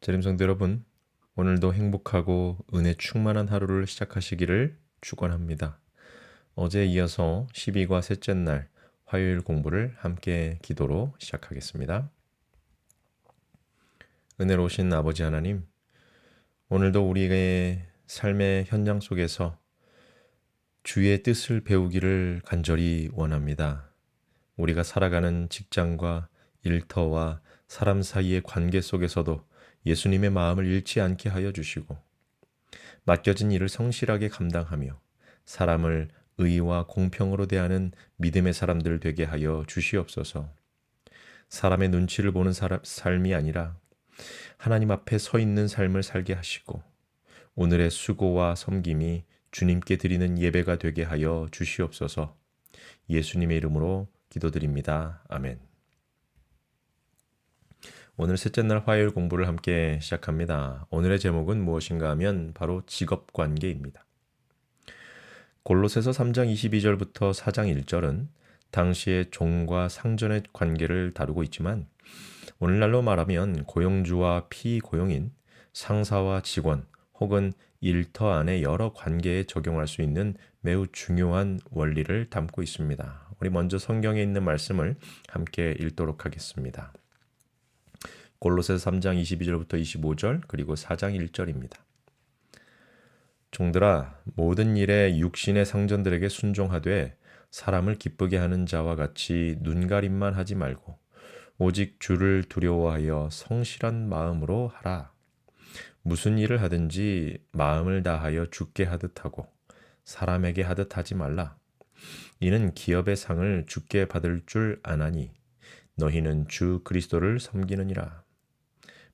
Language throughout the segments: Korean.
재림성도 여러분, 오늘도 행복하고 은혜 충만한 하루를 시작하시기를 축원합니다. 어제에 이어서 12과 셋째 날 화요일 공부를 함께 기도로 시작하겠습니다. 은혜로우신 아버지 하나님, 오늘도 우리의 삶의 현장 속에서 주의 뜻을 배우기를 간절히 원합니다. 우리가 살아가는 직장과 일터와 사람 사이의 관계 속에서도 예수님의 마음을 잃지 않게 하여 주시고 맡겨진 일을 성실하게 감당하며 사람을 의와 공평으로 대하는 믿음의 사람들 되게 하여 주시옵소서. 사람의 눈치를 보는 삶이 아니라 하나님 앞에 서 있는 삶을 살게 하시고 오늘의 수고와 섬김이 주님께 드리는 예배가 되게 하여 주시옵소서. 예수님의 이름으로 기도드립니다. 아멘. 오늘 셋째 날 화요일 공부를 함께 시작합니다. 오늘의 제목은 무엇인가 하면 바로 직업관계입니다. 골로새서 3장 22절부터 4장 1절은 당시의 종과 상전의 관계를 다루고 있지만 오늘날로 말하면 고용주와 피고용인, 상사와 직원 혹은 일터 안의 여러 관계에 적용할 수 있는 매우 중요한 원리를 담고 있습니다. 우리 먼저 성경에 있는 말씀을 함께 읽도록 하겠습니다. 골로새서 3장 22절부터 25절 그리고 4장 1절입니다. 종들아 모든 일에 육신의 상전들에게 순종하되 사람을 기쁘게 하는 자와 같이 눈가림만 하지 말고 오직 주를 두려워하여 성실한 마음으로 하라. 무슨 일을 하든지 마음을 다하여 주께 하듯 하고 사람에게 하듯 하지 말라. 이는 기업의 상을 주께 받을 줄 아나니 너희는 주 그리스도를 섬기느니라.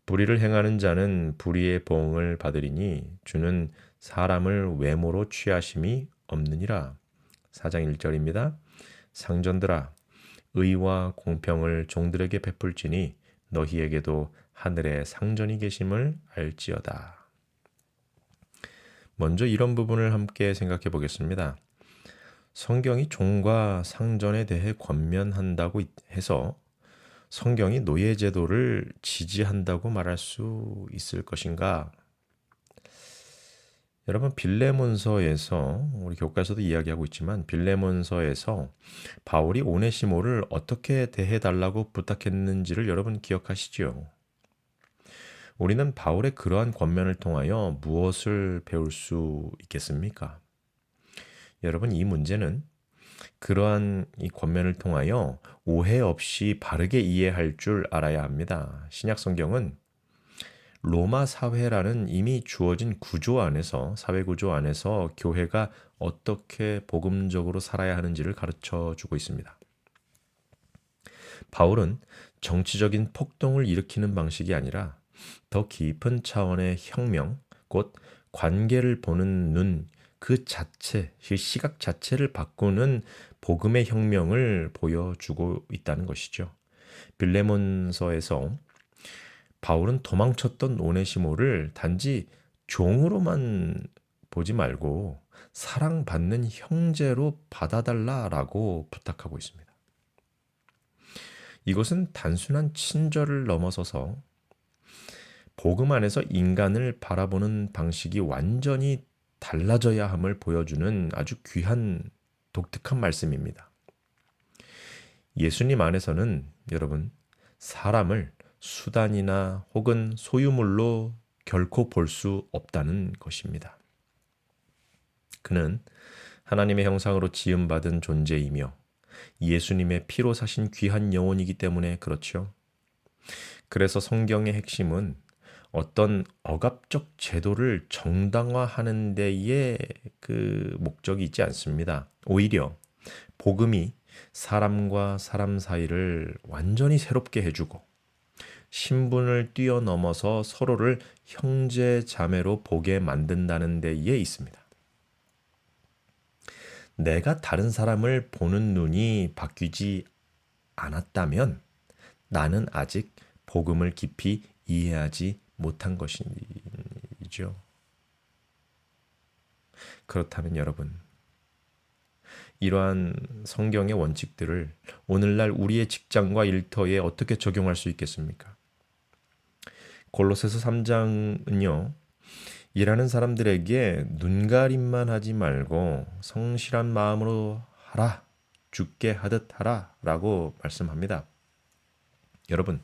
불의를 행하는 자는 불의의 보응을 받으리니 주는 사람을 외모로 취하심이 없느니라. 4장 1절입니다. 상전들아 의와 공평을 종들에게 베풀지니 너희에게도 하늘에 상전이 계심을 알지어다. 먼저 이런 부분을 함께 생각해 보겠습니다. 성경이 종과 상전에 대해 권면한다고 해서 성경이 노예제도를 지지한다고 말할 수 있을 것인가? 여러분 빌레몬서에서 우리 교과서도 이야기하고 있지만 빌레몬서에서 바울이 오네시모를 어떻게 대해달라고 부탁했는지를 여러분 기억하시지요? 우리는 바울의 그러한 권면을 통하여 무엇을 배울 수 있겠습니까? 여러분 이 문제는 그러한 이 권면을 통하여 오해 없이 바르게 이해할 줄 알아야 합니다. 신약 성경은 로마 사회라는 이미 주어진 구조 안에서, 사회 구조 안에서 교회가 어떻게 복음적으로 살아야 하는지를 가르쳐 주고 있습니다. 바울은 정치적인 폭동을 일으키는 방식이 아니라 더 깊은 차원의 혁명, 곧 관계를 보는 눈, 그 자체, 그 시각 자체를 바꾸는 복음의 혁명을 보여주고 있다는 것이죠. 빌레몬서에서 바울은 도망쳤던 오네시모를 단지 종으로만 보지 말고 사랑받는 형제로 받아달라라고 부탁하고 있습니다. 이것은 단순한 친절을 넘어서서 복음 안에서 인간을 바라보는 방식이 완전히 달라져야 함을 보여주는 아주 귀한 독특한 말씀입니다. 예수님 안에서는 여러분 사람을 수단이나 혹은 소유물로 결코 볼 수 없다는 것입니다. 그는 하나님의 형상으로 지음받은 존재이며 예수님의 피로 사신 귀한 영혼이기 때문에 그렇죠. 그래서 성경의 핵심은 어떤 억압적 제도를 정당화하는 데에 그 목적이 있지 않습니다. 오히려 복음이 사람과 사람 사이를 완전히 새롭게 해주고 신분을 뛰어넘어서 서로를 형제 자매로 보게 만든다는 데에 있습니다. 내가 다른 사람을 보는 눈이 바뀌지 않았다면 나는 아직 복음을 깊이 이해하지 못한 것이죠. 그렇다면 여러분, 이러한 성경의 원칙들을 오늘날 우리의 직장과 일터에 어떻게 적용할 수 있겠습니까? 골로새서 3장은요. 일하는 사람들에게 눈가림만 하지 말고 성실한 마음으로 하라. 죽게 하듯 하라라고 말씀합니다. 여러분,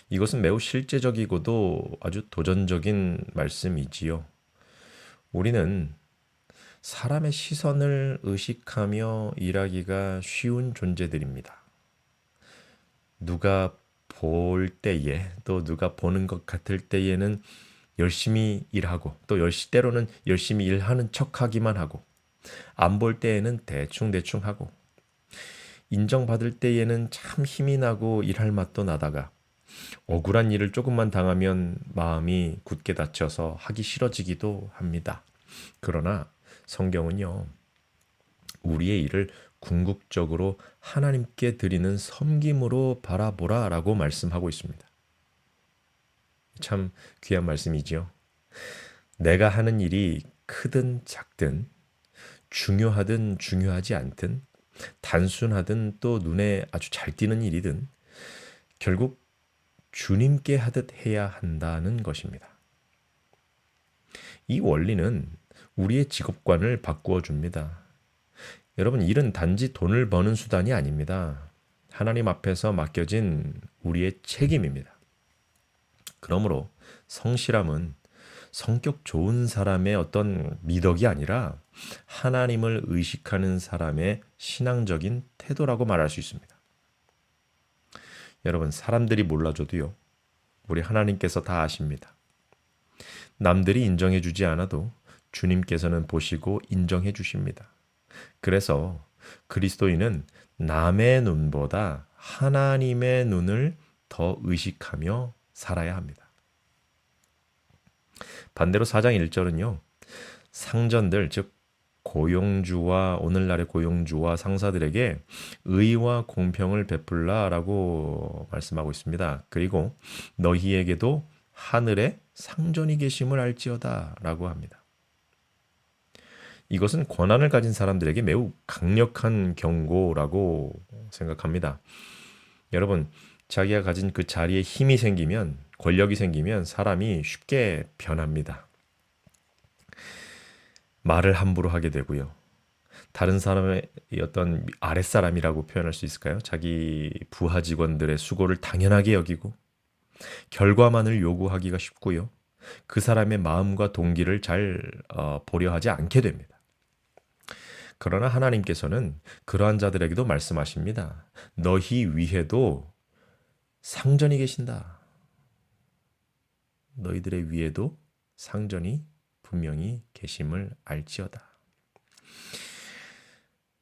이것은 매우 실제적이고도 아주 도전적인 말씀이지요. 우리는 사람의 시선을 의식하며 일하기가 쉬운 존재들입니다. 누가 볼 때에 또 누가 보는 것 같을 때에는 열심히 일하고 또 때로는 열심히 일하는 척하기만 하고 안 볼 때에는 대충 하고 인정받을 때에는 참 힘이 나고 일할 맛도 나다가 억울한 일을 조금만 당하면 마음이 굳게 닫혀서 하기 싫어지기도 합니다. 그러나 성경은요, 우리의 일을 궁극적으로 하나님께 드리는 섬김으로 바라보라라고 말씀하고 있습니다. 참 귀한 말씀이지요. 내가 하는 일이 크든 작든 중요하든 중요하지 않든 단순하든 또 눈에 아주 잘 띄는 일이든 결국 주님께 하듯 해야 한다는 것입니다. 이 원리는 우리의 직업관을 바꾸어 줍니다. 여러분, 일은 단지 돈을 버는 수단이 아닙니다. 하나님 앞에서 맡겨진 우리의 책임입니다. 그러므로 성실함은 성격 좋은 사람의 어떤 미덕이 아니라 하나님을 의식하는 사람의 신앙적인 태도라고 말할 수 있습니다. 여러분, 사람들이 몰라줘도요, 우리 하나님께서 다 아십니다. 남들이 인정해 주지 않아도 주님께서는 보시고 인정해 주십니다. 그래서 그리스도인은 남의 눈보다 하나님의 눈을 더 의식하며 살아야 합니다. 반대로 4장 1절은요. 상전들, 즉 고용주와 오늘날의 고용주와 상사들에게 의와 공평을 베풀라라고 말씀하고 있습니다. 그리고 너희에게도 하늘에 상전이 계심을 알지어다라고 합니다. 이것은 권한을 가진 사람들에게 매우 강력한 경고라고 생각합니다. 여러분, 자기가 가진 그 자리에 힘이 생기면, 권력이 생기면 사람이 쉽게 변합니다. 말을 함부로 하게 되고요. 다른 사람의 어떤 아랫사람이라고 표현할 수 있을까요? 자기 부하 직원들의 수고를 당연하게 여기고 결과만을 요구하기가 쉽고요. 그 사람의 마음과 동기를 잘 보려 하지 않게 됩니다. 그러나 하나님께서는 그러한 자들에게도 말씀하십니다. 너희 위에도 상전이 계신다. 너희들의 위에도 상전이 분명히 계심을 알지어다.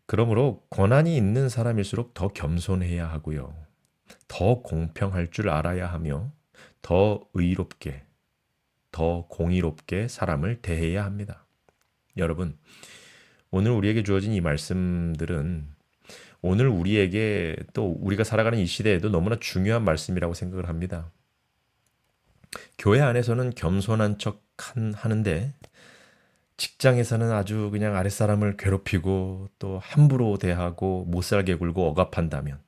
그러므로 권한이 있는 사람일수록 더 겸손해야 하고요. 더 공평할 줄 알아야 하며 더 의롭게, 더 공의롭게 사람을 대해야 합니다. 여러분, 오늘 우리에게 주어진 이 말씀들은 오늘 우리에게 또 우리가 살아가는 이 시대에도 너무나 중요한 말씀이라고 생각을 합니다. 교회 안에서는 겸손한 척 하는데 직장에서는 아주 그냥 아랫사람을 괴롭히고 또 함부로 대하고 못살게 굴고 억압한다면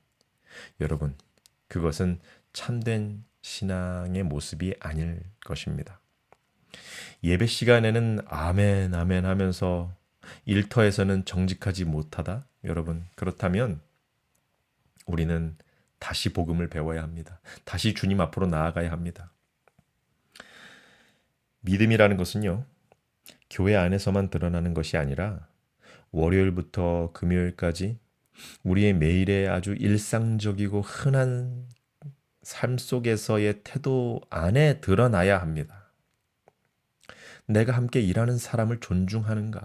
여러분, 그것은 참된 신앙의 모습이 아닐 것입니다. 예배 시간에는 아멘 아멘 하면서 일터에서는 정직하지 못하다? 여러분, 그렇다면 우리는 다시 복음을 배워야 합니다. 다시 주님 앞으로 나아가야 합니다. 믿음이라는 것은요, 교회 안에서만 드러나는 것이 아니라 월요일부터 금요일까지 우리의 매일의 아주 일상적이고 흔한 삶 속에서의 태도 안에 드러나야 합니다. 내가 함께 일하는 사람을 존중하는가?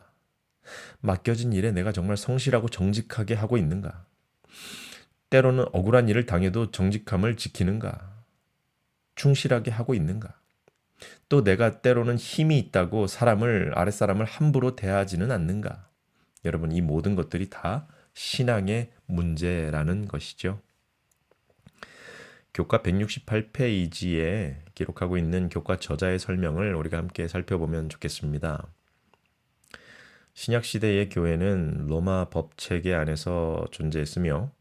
맡겨진 일에 내가 정말 성실하고 정직하게 하고 있는가? 때로는 억울한 일을 당해도 정직함을 지키는가? 충실하게 하고 있는가? 또 내가 때로는 힘이 있다고 아랫사람을 함부로 대하지는 않는가? 여러분, 이 모든 것들이 다 신앙의 문제라는 것이죠. 교과 168페이지에 기록하고 있는 교과 저자의 설명을 우리가 함께 살펴보면 좋겠습니다. 신약시대의 교회는 로마 법 체계 안에서 존재했으며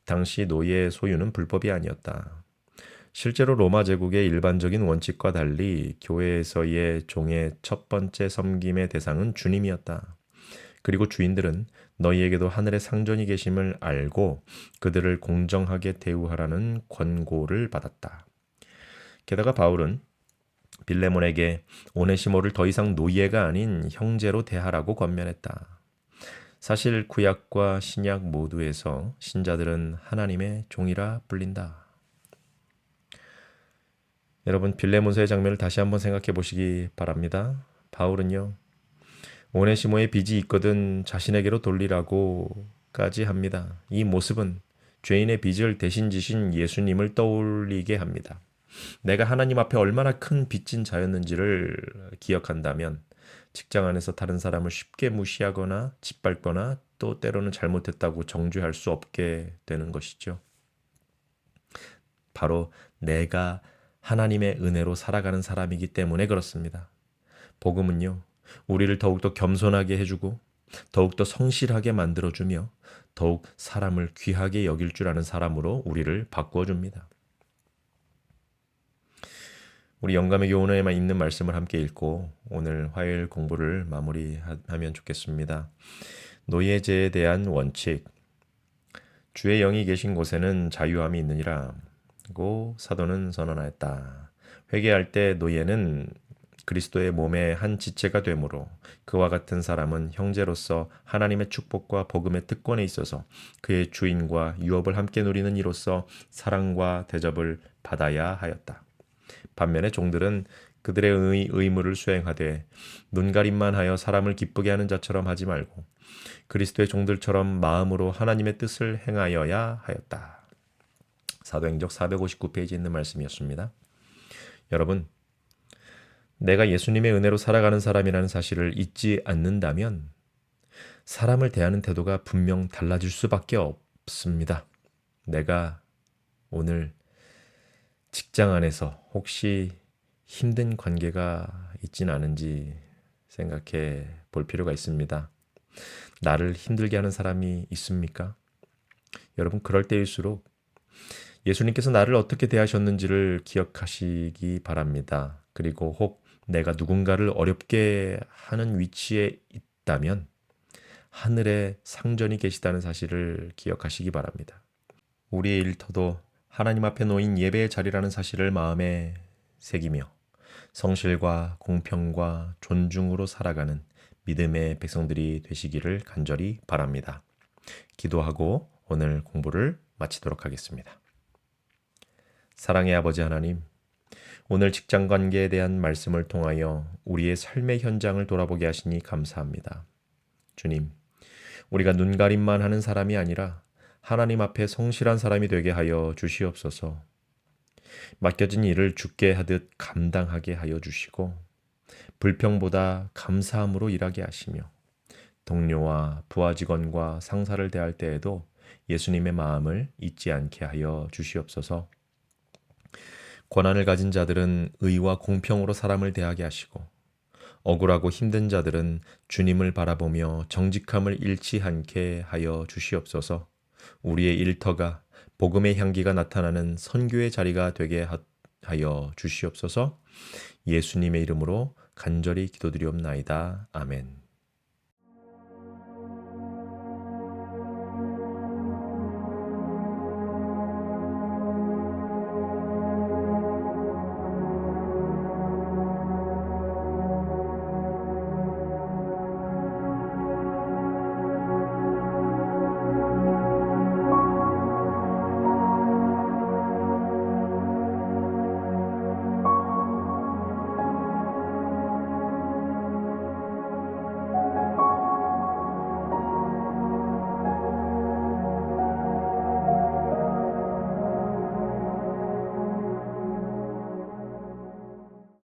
당시 노예의 소유는 불법이 아니었다. 실제로 로마 제국의 일반적인 원칙과 달리 교회에서의 종의 첫 번째 섬김의 대상은 주님이었다. 그리고 주인들은 너희에게도 하늘의 상전이 계심을 알고 그들을 공정하게 대우하라는 권고를 받았다. 게다가 바울은 빌레몬에게 오네시모를 더 이상 노예가 아닌 형제로 대하라고 권면했다. 사실 구약과 신약 모두에서 신자들은 하나님의 종이라 불린다. 여러분, 빌레몬서의 장면을 다시 한번 생각해 보시기 바랍니다. 바울은요, 오네시모의 빚이 있거든 자신에게로 돌리라고까지 합니다. 이 모습은 죄인의 빚을 대신 지신 예수님을 떠올리게 합니다. 내가 하나님 앞에 얼마나 큰 빚진 자였는지를 기억한다면 직장 안에서 다른 사람을 쉽게 무시하거나 짓밟거나 또 때로는 잘못했다고 정죄할 수 없게 되는 것이죠. 바로 내가 하나님의 은혜로 살아가는 사람이기 때문에 그렇습니다. 복음은요, 우리를 더욱더 겸손하게 해주고 더욱더 성실하게 만들어주며 더욱 사람을 귀하게 여길 줄 아는 사람으로 우리를 바꾸어줍니다. 우리 영감의 교훈에만 있는 말씀을 함께 읽고 오늘 화요일 공부를 마무리하면 좋겠습니다. 노예제에 대한 원칙. 주의 영이 계신 곳에는 자유함이 있느니라 고 사도는 선언하였다. 회개할 때 노예는 그리스도의 몸의 한 지체가 되므로 그와 같은 사람은 형제로서 하나님의 축복과 복음의 특권에 있어서 그의 주인과 유업을 함께 누리는 이로써 사랑과 대접을 받아야 하였다. 반면에 종들은 그들의 의무를 수행하되 눈가림만 하여 사람을 기쁘게 하는 자처럼 하지 말고 그리스도의 종들처럼 마음으로 하나님의 뜻을 행하여야 하였다. 사도행적 459페이지에 있는 말씀이었습니다. 여러분, 내가 예수님의 은혜로 살아가는 사람이라는 사실을 잊지 않는다면 사람을 대하는 태도가 분명 달라질 수밖에 없습니다. 내가 오늘 직장 안에서 혹시 힘든 관계가 있진 않은지 생각해 볼 필요가 있습니다. 나를 힘들게 하는 사람이 있습니까? 여러분, 그럴 때일수록 예수님께서 나를 어떻게 대하셨는지를 기억하시기 바랍니다. 그리고 혹 내가 누군가를 어렵게 하는 위치에 있다면 하늘에 상전이 계시다는 사실을 기억하시기 바랍니다. 우리의 일터도 하나님 앞에 놓인 예배의 자리라는 사실을 마음에 새기며 성실과 공평과 존중으로 살아가는 믿음의 백성들이 되시기를 간절히 바랍니다. 기도하고 오늘 공부를 마치도록 하겠습니다. 사랑의 아버지 하나님, 오늘 직장 관계에 대한 말씀을 통하여 우리의 삶의 현장을 돌아보게 하시니 감사합니다. 주님, 우리가 눈가림만 하는 사람이 아니라 하나님 앞에 성실한 사람이 되게 하여 주시옵소서. 맡겨진 일을 주께 하듯 감당하게 하여 주시고 불평보다 감사함으로 일하게 하시며 동료와 부하 직원과 상사를 대할 때에도 예수님의 마음을 잊지 않게 하여 주시옵소서. 권한을 가진 자들은 의와 공평으로 사람을 대하게 하시고 억울하고 힘든 자들은 주님을 바라보며 정직함을 잃지 않게 하여 주시옵소서. 우리의 일터가 복음의 향기가 나타나는 선교의 자리가 되게 하여 주시옵소서. 예수님의 이름으로 간절히 기도드리옵나이다. 아멘.